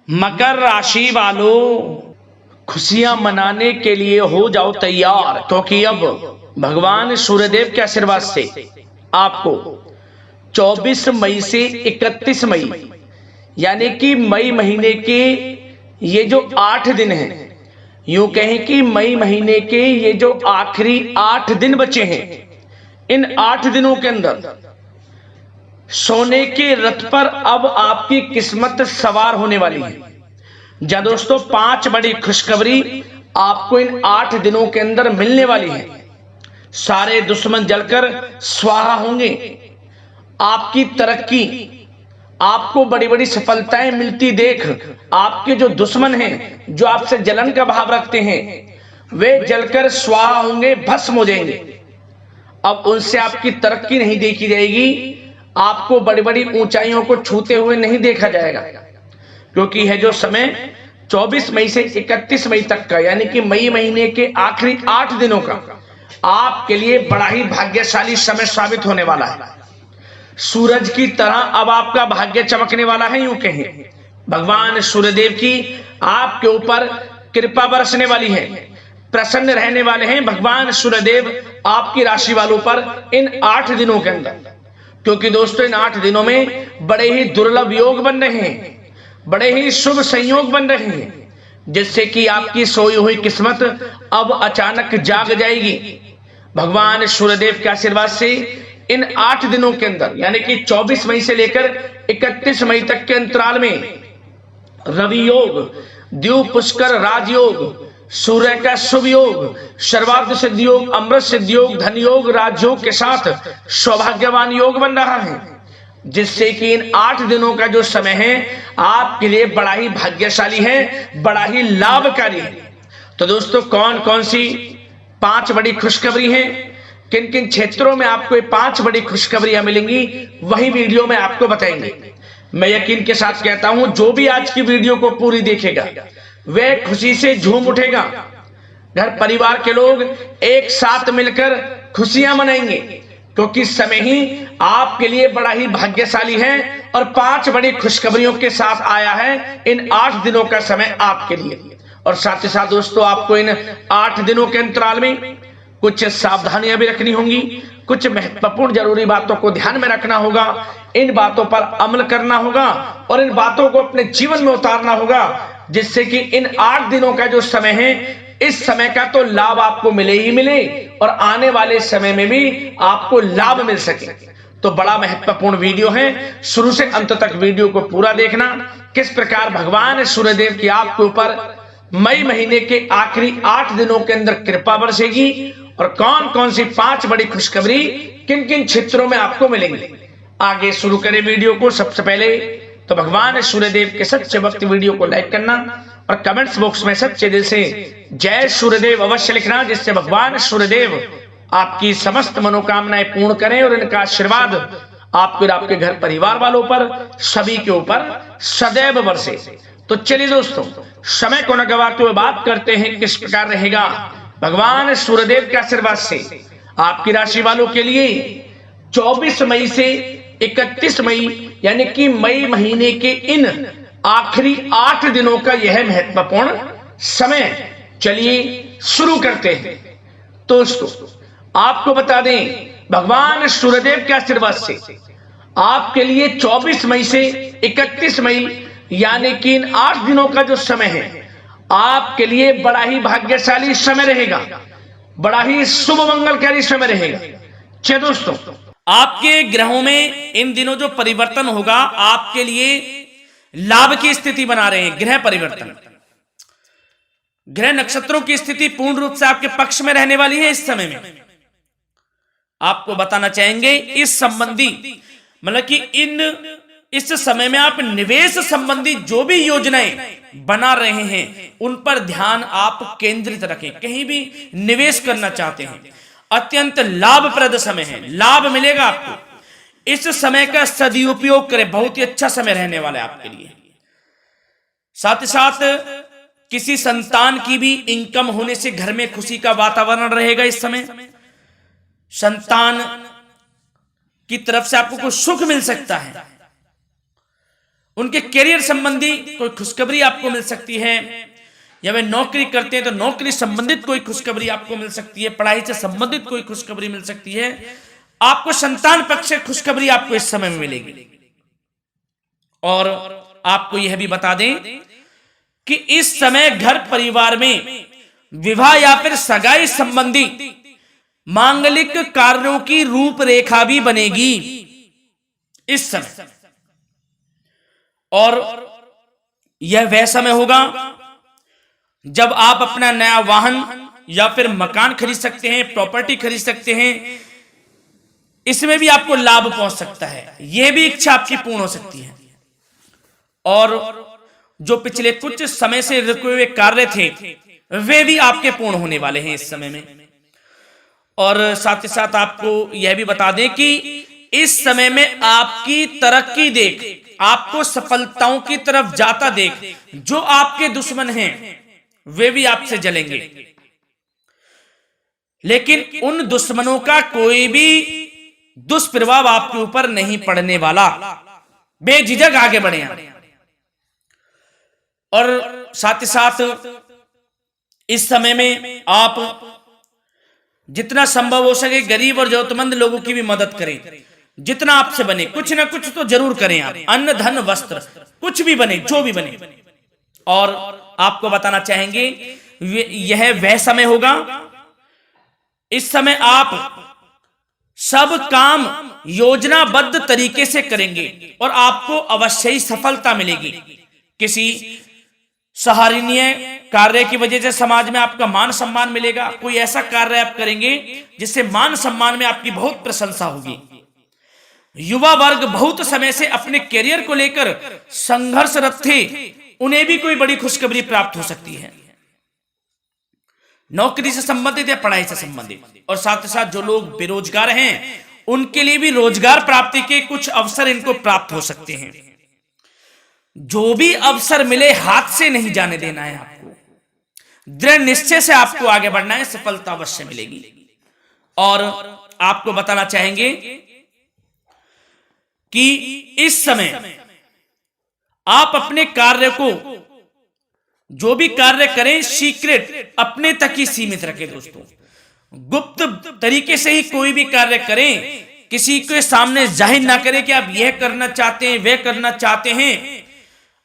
मकर राशि वालों, खुशियां मनाने के लिए हो जाओ तैयार, क्योंकि अब भगवान सूर्यदेव के आशीर्वाद से आपको 24 मई से 31 मई यानी कि मई महीने के ये जो 8 दिन हैं, यूं कहें कि मई महीने के ये जो आखिरी 8 दिन बचे हैं, इन 8 दिनों के अंदर सोने के रथ पर अब आपकी किस्मत सवार होने वाली है। जा दोस्तों, 5 बड़ी खुशखबरी आपको इन 8 दिनों के अंदर मिलने वाली है। सारे दुश्मन जलकर स्वाहा होंगे। आपकी तरक्की, आपको बड़ी बड़ी सफलताएं मिलती देख आपके जो दुश्मन हैं, जो आपसे जलन का भाव रखते हैं, वे जलकर स्वाहा होंगे, भस्म हो जाएंगे। अब उनसे आपकी तरक्की नहीं देखी जाएगी, आपको बड़ी बड़ी ऊंचाइयों को छूते हुए नहीं देखा जाएगा, क्योंकि है जो समय 24 मई से 31 मई तक का, यानी कि मई महीने के आखिरी 8 दिनों का आपके लिए बड़ा ही भाग्यशाली समय साबित होने वाला है। सूरज की तरह अब आपका भाग्य चमकने वाला है। यूं कहें, भगवान सूर्यदेव की आपके ऊपर कृपा बरसने वाली है, प्रसन्न रहने वाले हैं भगवान सूर्यदेव आपकी राशि वालों पर इन 8 दिनों के अंदर। क्योंकि दोस्तों, इन 8 दिनों में बड़े ही दुर्लभ योग बन रहे हैं, बड़े ही शुभ संयोग बन रहे हैं, जिससे कि आपकी सोई हुई किस्मत अब अचानक जाग जाएगी। भगवान सूर्यदेव के आशीर्वाद से इन 8 दिनों के अंदर, यानी कि 24 मई से लेकर 31 मई तक के अंतराल में रवि योग, द्यू पुष्कर राजयोग, सूर्य का शुभ योग, सर्वार्थ सिद्ध योग, अमृत सिद्ध योग, धन योग, राजयोग के साथ सौभाग्यवान योग बन रहा है, जिससे कि इन 8 दिनों का जो समय है आपके लिए बड़ा ही भाग्यशाली है, बड़ा ही लाभकारी है। तो दोस्तों, कौन कौन सी 5 बड़ी खुशखबरी हैं, किन किन क्षेत्रों में आपको ये 5 बड़ी खुशखबरियां मिलेंगी, वही वीडियो में आपको बताएंगे। मैं यकीन के साथ कहता हूं, जो भी आज की वीडियो को पूरी देखेगा वह खुशी से झूम उठेगा। घर परिवार के लोग एक साथ मिलकर खुशियां मनाएंगे, क्योंकि समय ही आपके लिए बड़ा ही भाग्यशाली है और 5 बड़ी खुशखबरियों के साथ आया है इन 8 दिनों का समय आपके लिए। और साथ ही साथ दोस्तों, आपको इन 8 दिनों के अंतराल में कुछ सावधानियां भी रखनी होंगी, कुछ महत्वपूर्ण जरूरी बातों को ध्यान में रखना होगा, इन बातों पर अमल करना होगा और इन बातों को अपने जीवन में उतारना होगा, जिससे कि इन 8 दिनों का जो समय है, इस समय का तो लाभ आपको मिले ही मिले और आने वाले समय में भी आपको लाभ मिल सके। तो बड़ा महत्वपूर्ण वीडियो है, शुरू से अंत तक वीडियो को पूरा देखना। किस प्रकार भगवान सूर्यदेव की आपके ऊपर मई महीने के आखिरी 8 दिनों के अंदर कृपा बरसेगी और कौन कौन सी 5 बड़ी खुशखबरी किन किन क्षेत्रों में आपको मिलेंगी। आगे शुरू करें वीडियो को। सबसे पहले तो भगवान सूर्यदेव के सच्चे भक्त वीडियो को लाइक करना और कमेंट्स बॉक्स में सच्चे दिल से जय सूर्यदेव अवश्य लिखना, जिससे भगवान सूर्यदेव आपकी समस्त मनोकामनाएं पूर्ण करें और इनका आशीर्वाद आपके और आपके घर परिवार वालों पर, सभी के ऊपर सदैव बरसे। तो चलिए दोस्तों, समय को न गवाते हुए बात करते हैं किस प्रकार रहेगा भगवान सूर्यदेव के आशीर्वाद से आपकी राशि वालों के लिए 24 मई से 31 मई यानी कि मई महीने के इन आखिरी 8 दिनों का यह महत्वपूर्ण समय। चलिए शुरू करते हैं। दोस्तों, आपको बता दें, भगवान सूर्यदेव के आशीर्वाद से आपके लिए 24 मई से 31 मई यानी कि इन 8 दिनों का जो समय है आपके लिए बड़ा ही भाग्यशाली समय रहेगा, बड़ा ही शुभ मंगलकारी समय रहेगा। चलिए दोस्तों, आपके ग्रहों में इन दिनों जो परिवर्तन होगा आपके लिए लाभ की स्थिति बना रहे हैं। ग्रह परिवर्तन, ग्रह नक्षत्रों की स्थिति पूर्ण रूप से आपके पक्ष में रहने वाली है। इस समय में आपको बताना चाहेंगे इस संबंधी, मतलब कि इस समय में आप निवेश संबंधी जो भी योजनाएं बना रहे हैं उन पर ध्यान आप केंद्रित रखें। कहीं भी निवेश करना चाहते हैं, अत्यंत लाभप्रद समय है, लाभ मिलेगा आपको। इस समय का सदुपयोग करें, बहुत ही अच्छा समय रहने वाला है आपके लिए। साथ ही साथ किसी संतान की भी इनकम होने से घर में खुशी का वातावरण रहेगा। इस समय संतान की तरफ से आपको कुछ सुख मिल सकता है उनके करियर संबंधी कोई खुशखबरी आपको मिल सकती है, या वे नौकरी करते हैं तो नौकरी संबंधित कोई खुशखबरी आपको मिल सकती है, पढ़ाई से संबंधित कोई खुशखबरी मिल सकती है। आपको संतान पक्ष से खुशखबरी आपको इस समय में मिलेगी। और आपको यह भी बता दें कि इस समय घर परिवार में विवाह या फिर सगाई संबंधी मांगलिक कार्यों की रूपरेखा भी बनेगी इस समय। और यह वह समय होगा जब आप अपना नया वाहन या फिर मकान खरीद सकते हैं, प्रॉपर्टी खरीद सकते हैं। इसमें भी आपको लाभ पहुंच सकता है, यह भी इच्छा आपकी पूर्ण हो सकती है। और जो पिछले कुछ समय से रुके हुए कार्य थे वे भी आपके पूर्ण होने वाले हैं इस समय में। और साथ ही साथ आपको यह भी बता दें कि इस समय में आपकी तरक्की देख, आपको सफलताओं की तरफ जाता देख जो आपके दुश्मन हैं वे भी आपसे जलेंगे, लेकिन उन दुश्मनों का कोई भी दुष्प्रभाव आपके ऊपर नहीं पड़ने वाला। बेझिझक आगे बढ़े आप। और साथ ही साथ इस समय में आप जितना संभव हो सके गरीब और जरूरतमंद लोगों की भी मदद करें। जितना आपसे बने कुछ ना कुछ तो जरूर करें आप, अन्न धन वस्त्र कुछ भी बने, जो भी बने। और आपको बताना चाहेंगे यह वह समय होगा, इस समय आप सब काम योजनाबद्ध तरीके से करेंगे और आपको अवश्य ही सफलता मिलेगी। किसी सराहनीय कार्य की वजह से समाज में आपका मान सम्मान मिलेगा। कोई ऐसा कार्य आप करेंगे जिससे मान सम्मान में आपकी बहुत प्रशंसा होगी। युवा वर्ग बहुत समय से अपने करियर को लेकर संघर्षरत थे, उन्हें भी कोई बड़ी खुशखबरी प्राप्त हो सकती है, नौकरी से संबंधित या पढ़ाई से संबंधित। और साथ ही साथ जो लोग बेरोजगार हैं उनके लिए भी रोजगार प्राप्ति के कुछ अवसर इनको प्राप्त हो सकते हैं। जो भी अवसर मिले हाथ से नहीं जाने देना है आपको, दृढ़ निश्चय से आपको आगे बढ़ना है, सफलता अवश्य मिलेगी। और आपको बताना चाहेंगे कि इस समय आप अपने कार्य को, जो भी कार्य करें, सीक्रेट अपने तक ही सीमित रखें दोस्तों। गुप्त तरीके से ही कोई भी कार्य करें, किसी के सामने जाहिर ना करें कि आप यह करना चाहते हैं, वह करना चाहते हैं,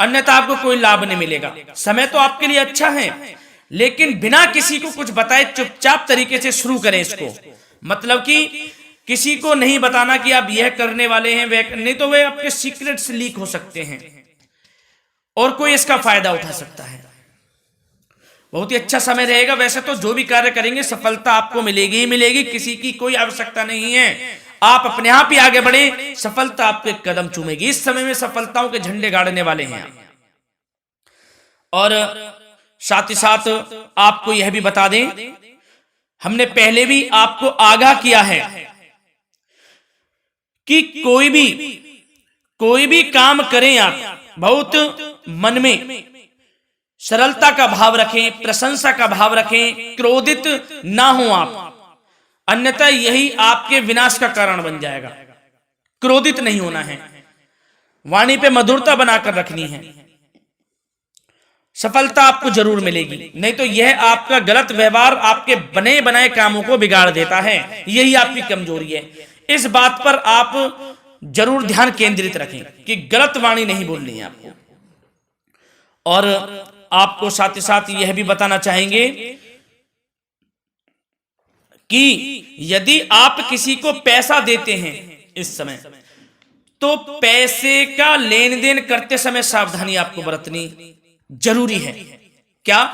अन्यथा आपको कोई लाभ नहीं मिलेगा। समय तो आपके लिए अच्छा है, लेकिन बिना किसी को कुछ बताए चुपचाप तरीके से शुरू करें इसको। मतलब कि किसी को नहीं बताना कि आप यह करने वाले हैं, वह नहीं तो वे आपके सीक्रेट्स लीक हो सकते हैं और कोई इसका फायदा उठा सकता है। बहुत ही अच्छा समय रहेगा। वैसे तो जो भी कार्य करेंगे सफलता आपको मिलेगी ही मिलेगी, किसी की कोई आवश्यकता नहीं है। आप अपने आप ही आगे बढ़े, सफलता आपके कदम चूमेगी। इस समय में सफलताओं के झंडे गाड़ने वाले हैं। और साथ ही साथ आपको यह भी बता दें, हमने पहले भी आपको आगाह किया है कि कोई भी काम करें आप बहुत मन में सरलता का भाव रखें, प्रशंसा का भाव रखें, क्रोधित ना हो आप, अन्यथा यही आपके विनाश का कारण बन जाएगा। क्रोधित नहीं होना है, वाणी पे मधुरता बनाकर रखनी है, सफलता आपको जरूर मिलेगी। नहीं तो यह आपका गलत व्यवहार आपके बने बनाए कामों को बिगाड़ देता है, यही आपकी कमजोरी है। इस बात पर आप जरूर ध्यान केंद्रित रखें कि गलत वाणी नहीं बोलनी है आपको। और आपको साथ ही साथ यह भी बताना चाहेंगे कि यदि आप किसी को पैसा देते हैं इस समय, तो पैसे का लेन देन करते समय सावधानी आपको बरतनी जरूरी है। क्या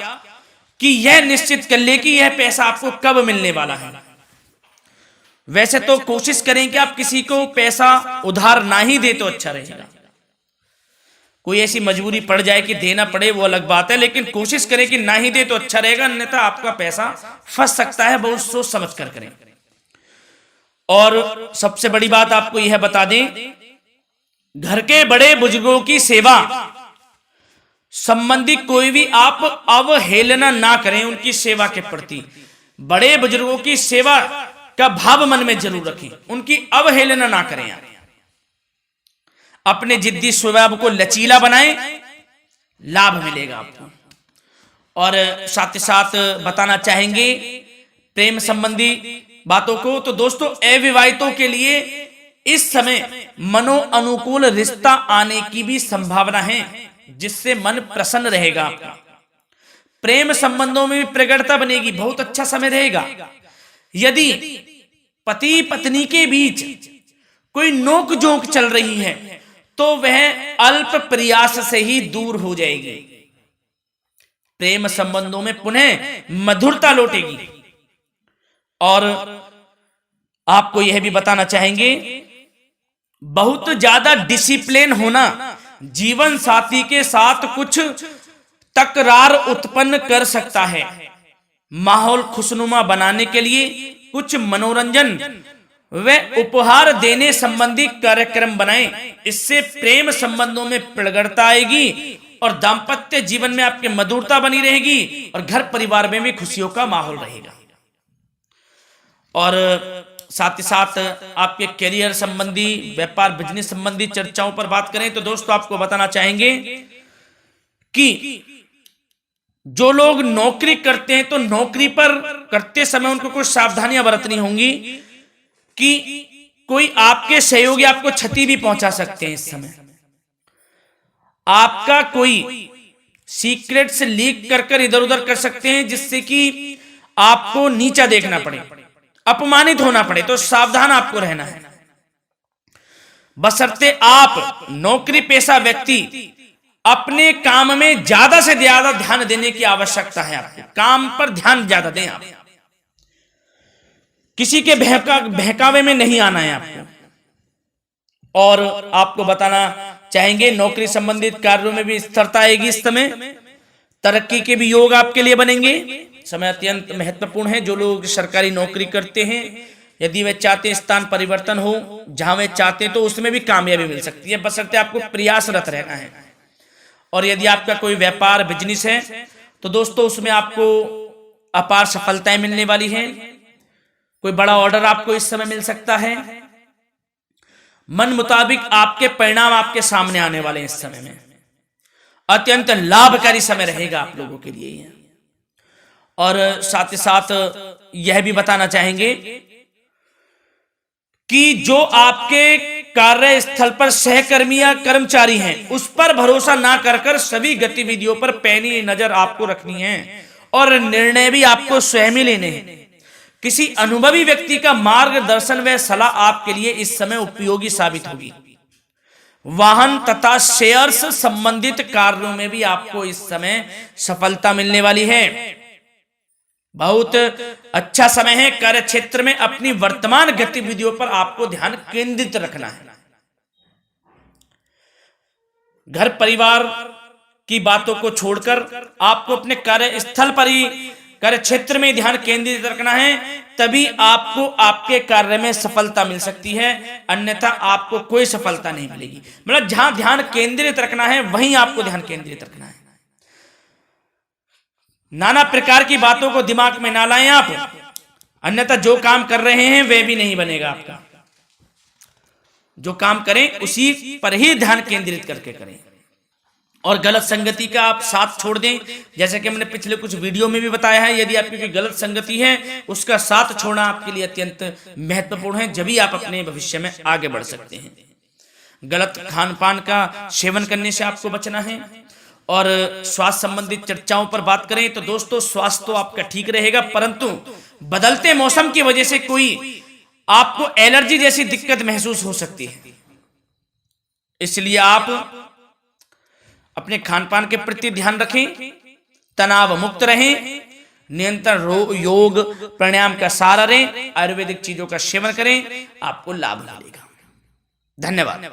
कि यह निश्चित कर ले कि यह पैसा आपको कब मिलने वाला है। वैसे तो कोशिश करें कि आप किसी को पैसा उधार ना ही दे तो अच्छा रहेगा। कोई ऐसी मजबूरी पड़ जाए कि देना पड़े वो अलग बात है, लेकिन कोशिश करें कि ना ही दे तो अच्छा रहेगा, अन्यथा आपका पैसा फंस सकता है। बहुत सोच समझ कर करें। और सबसे बड़ी बात आपको यह बता दें, घर के बड़े बुजुर्गों की सेवा संबंधी कोई भी आप अवहेलना ना करें। उनकी सेवा के प्रति बड़े बुजुर्गों की सेवा का भाव मन में जरूर रखें, उनकी अवहेलना ना करें। अपने जिद्दी स्वभाव को लचीला बनाएं, लाभ मिलेगा आपको। और साथ ही साथ बताना चाहेंगे प्रेम संबंधी बातों को, तो दोस्तों अविवाहितों के लिए इस समय मनो अनुकूल रिश्ता आने की भी संभावना है, जिससे मन प्रसन्न रहेगा आपका। प्रेम संबंधों में भी प्रगाढ़ता बनेगी, बहुत अच्छा समय रहेगा। यदि पति पत्नी के बीच कोई नोक झोंक चल रही है तो वह अल्प प्रयास से ही दूर हो जाएगी। प्रेम संबंधों में पुनः मधुरता लौटेगी। और आपको यह भी बताना चाहेंगे, बहुत ज्यादा डिसिप्लिन होना जीवन साथी के साथ कुछ तकरार उत्पन्न कर सकता है। माहौल खुशनुमा बनाने के लिए कुछ मनोरंजन व उपहार देने संबंधी कार्यक्रम बनाएं। इससे प्रेम संबंधों में प्रगाढ़ता आएगी और दाम्पत्य जीवन में आपकी मधुरता बनी रहेगी और घर परिवार में भी खुशियों का माहौल रहेगा। और साथ ही साथ आपके करियर संबंधी, व्यापार बिजनेस संबंधी चर्चाओं पर बात करें तो दोस्तों आपको बताना चाहेंगे कि जो लोग नौकरी करते हैं तो नौकरी पर करते समय उनको कुछ सावधानियां बरतनी होंगी कि कोई आपके सहयोगी आपको क्षति भी पहुंचा सकते हैं। इस समय आपका कोई सीक्रेट्स लीक कर इधर उधर कर सकते हैं, जिससे कि आपको नीचा देखना पड़े, अपमानित होना पड़े। तो सावधान आपको रहना है। बशर्ते आप नौकरी पेशा व्यक्ति अपने काम में ज्यादा से ज्यादा ध्यान देने की आवश्यकता है। आपको काम पर ध्यान ज्यादा दें। आप किसी के बहकावे में नहीं आना है आपको। और आपको बताना चाहेंगे नौकरी संबंधित कार्यों में भी स्थिरता आएगी। इस समय तरक्की के भी योग आपके लिए बनेंगे। समय अत्यंत महत्वपूर्ण है। जो लोग सरकारी नौकरी करते हैं, यदि वे चाहते हैं स्थान परिवर्तन हो, जहां वे चाहते हैं तो उसमें भी कामयाबी मिल सकती है, बशर्ते आपको प्रयासरत रहना है। और यदि आपका कोई व्यापार बिजनेस है तो दोस्तों उसमें आपको अपार सफलताएं मिलने वाली हैं। कोई बड़ा ऑर्डर आपको इस समय मिल सकता है। मन मुताबिक आपके परिणाम आपके सामने आने वाले हैं। इस समय में अत्यंत लाभकारी समय रहेगा आप लोगों के लिए। और साथ ही साथ यह भी बताना चाहेंगे कि जो आपके कार्यस्थल पर सहकर्मी या कर्मचारी हैं, उस पर भरोसा ना कर सभी गतिविधियों पर पैनी नजर आपको रखनी है और निर्णय भी आपको स्वयं ही लेने हैं। किसी अनुभवी व्यक्ति का मार्गदर्शन व सलाह आपके लिए इस समय उपयोगी साबित होगी। वाहन तथा शेयर्स संबंधित कार्यों में भी आपको इस समय सफलता मिलने वाली है। बहुत अच्छा समय है। कार्य क्षेत्र में अपनी वर्तमान गतिविधियों पर आपको ध्यान केंद्रित रखना है। घर परिवार की बातों को छोड़कर आपको अपने कार्यस्थल पर ही, कार्य क्षेत्र में ध्यान केंद्रित रखना है, तभी आपको आपके कार्य में सफलता मिल सकती है, अन्यथा आपको कोई सफलता नहीं मिलेगी। मतलब जहां ध्यान केंद्रित रखना है वहीं आपको ध्यान केंद्रित रखना है। नाना प्रकार की बातों को दिमाग में ना लाएं आप, अन्यथा जो काम कर रहे हैं वह भी नहीं बनेगा आपका। जो काम करें उसी पर ही ध्यान केंद्रित करके करें। और गलत संगति का आप साथ छोड़ दें। जैसे कि हमने पिछले कुछ वीडियो में भी बताया है, यदि आपकी कोई गलत संगति है उसका साथ छोड़ना आपके लिए अत्यंत महत्वपूर्ण है, जब भी आप अपने भविष्य में आगे बढ़ सकते हैं। गलत खान पान का सेवन करने से आपको बचना है। और स्वास्थ्य संबंधित चर्चाओं पर बात करें तो दोस्तों स्वास्थ्य तो आपका ठीक रहेगा, परंतु बदलते मौसम की वजह से कोई आपको एलर्जी जैसी दिक्कत महसूस हो सकती है। इसलिए आप अपने खान पान के प्रति ध्यान रखें, तनाव मुक्त रहें, नियंत्रण योग प्राणायाम का सहारा लें, आयुर्वेदिक चीजों का सेवन करें, आपको लाभ मिलेगा। धन्यवाद।